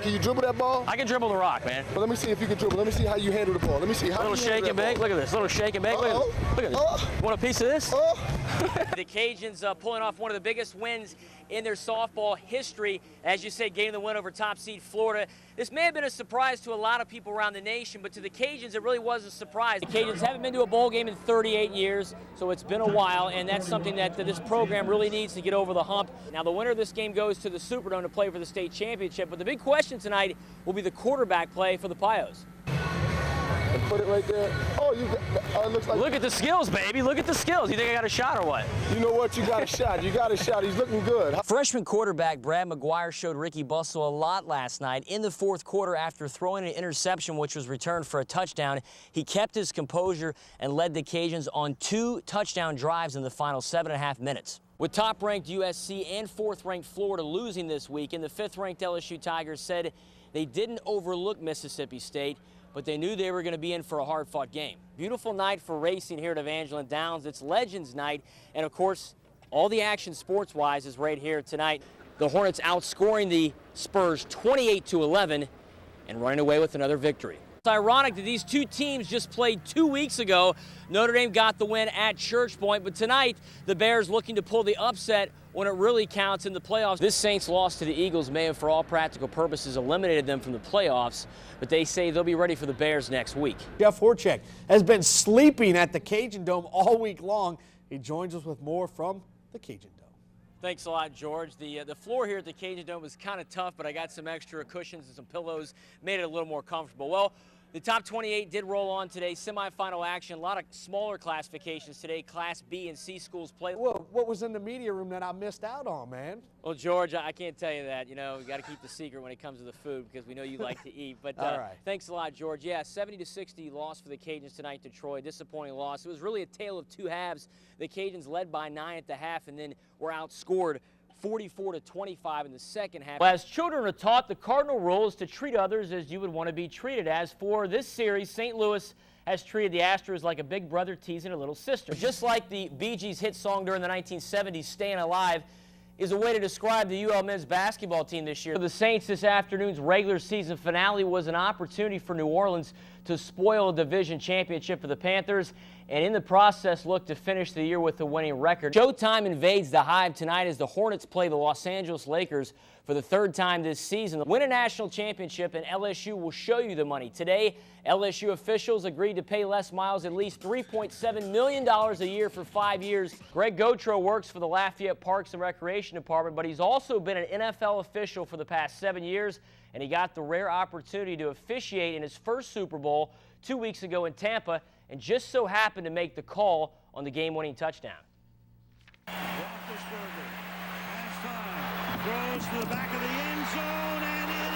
Can you dribble that ball? I can dribble the rock, man. Well, let me see if you can dribble. Let me see how you handle the ball. Let me see how little shake and bake. Look at this. Little shake and bake. Look at this. Look at this. Want a piece of this? The Cajuns pulling off one of the biggest wins in their softball history. As you said, getting the win over top seed Florida. This may have been a surprise to a lot of people around the nation, but to the Cajuns, it really was a surprise. The Cajuns haven't been to a bowl game in 38 years, so it's been a while, and that's something that this program really needs to get over the hump. Now, the winner of this game goes to the Superdome to play for the state championship, but the big question tonight will be the quarterback play for the Pios. And put it right there. Oh, you got, it looks like. Look at the skills, baby. Look at the skills. You think I got a shot or what? You know what? You got a shot. You got a shot. He's looking good. Freshman quarterback Brad McGuire showed Ricky Bustle a lot last night. In the fourth quarter, after throwing an interception, which was returned for a touchdown, he kept his composure and led the Cajuns on 2 touchdown drives in the final 7.5 minutes. With top-ranked USC and 4th-ranked Florida losing this weekend, the 5th-ranked LSU Tigers said they didn't overlook Mississippi State, but they knew they were going to be in for a hard-fought game. Beautiful night for racing here at Evangeline Downs. It's Legends Night, and of course, all the action sports-wise is right here tonight. The Hornets outscoring the Spurs 28-11 and running away with another victory. It's ironic that these two teams just played 2 weeks ago. Notre Dame got the win at Church Point, but tonight the Bears looking to pull the upset when it really counts in the playoffs. This Saints loss to the Eagles may have, for all practical purposes, eliminated them from the playoffs, but they say they'll be ready for the Bears next week. Jeff Horchak has been sleeping at the Cajun Dome all week long. He joins us with more from the Cajun Dome. Thanks a lot, George. The floor here at the Cajun Dome was kind of tough, but I got some extra cushions and some pillows, made it a little more comfortable. Well, the top 28 did roll on today. Semifinal action, a lot of smaller classifications today. Class B and C schools played. Whoa, what was in the media room that I missed out on, man? Well, George, I can't tell you that. You know, we got to keep the secret when it comes to the food because we know you like to eat. But all right. Thanks a lot, George. Yeah, 70-60 loss for the Cajuns tonight to Troy. Disappointing loss. It was really a tale of two halves. The Cajuns led by 9 at the half and then were outscored 44-25 in the second half. Well, as children are taught, the cardinal rule is to treat others as you would want to be treated. As for this series, St. Louis has treated the Astros like a big brother teasing a little sister. Just like the Bee Gees' hit song during the 1970s, Staying Alive, is a way to describe the UL men's basketball team this year. For the Saints, this afternoon's regular season finale was an opportunity for New Orleans to spoil a division championship for the Panthers, and in the process look to finish the year with a winning record. Showtime invades the Hive tonight as the Hornets play the Los Angeles Lakers for the 3rd time this season. Win a national championship and LSU will show you the money. Today, LSU officials agreed to pay Les Miles at least $3.7 million a year for 5 years. Greg Gautreaux works for the Lafayette Parks and Recreation Department, but he's also been an NFL official for the past 7 years, and he got the rare opportunity to officiate in his first Super Bowl 2 weeks ago in Tampa, and just so happened to make the call on the game-winning touchdown. Roethlisberger has time, throws to the back of the end zone, and it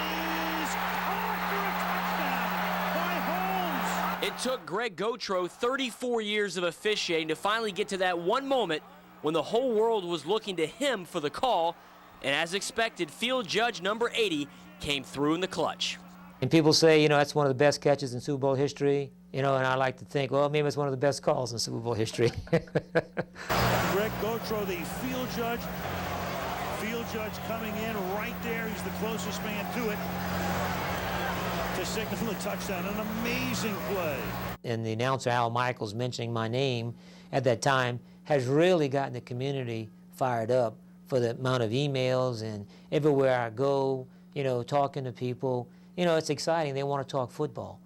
is off for a touchdown by Holmes. It took Greg Gautreaux 34 years of officiating to finally get to that one moment when the whole world was looking to him for the call, and as expected, field judge number 80 came through in the clutch. And people say, you know, that's one of the best catches in Super Bowl history, you know, and I like to think, well, maybe it's one of the best calls in Super Bowl history. Greg Gautreaux, the field judge. Field judge coming in right there. He's the closest man to it to signal the touchdown. An amazing play. And the announcer, Al Michaels, mentioning my name at that time has really gotten the community fired up for the amount of emails and everywhere I go, you know, talking to people. You know, it's exciting. They want to talk football.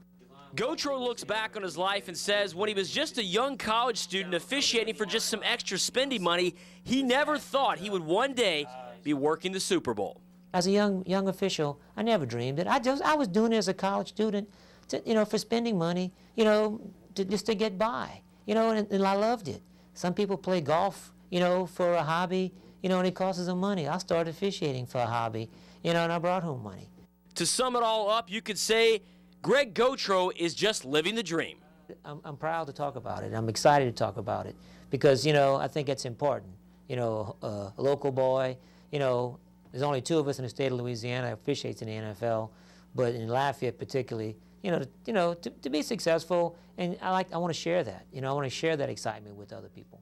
Gautreaux looks back on his life and says when he was just a young college student officiating for just some extra spending money, he never thought he would one day be working the Super Bowl. As a young official, I never dreamed it. I was doing it as a college student, to, you know, for spending money, you know, just to get by, you know, and I loved it. Some people play golf, you know, for a hobby, you know, and it costs them money. I started officiating for a hobby, you know, and I brought home money. To sum it all up, you could say Greg Gautreaux is just living the dream. I'm proud to talk about it. I'm excited to talk about it because, you know, I think it's important. You know, a local boy, you know, there's only 2 of us in the state of Louisiana that officiates in the NFL, but in Lafayette particularly, to be successful, and I want to share that. You know, I want to share that excitement with other people.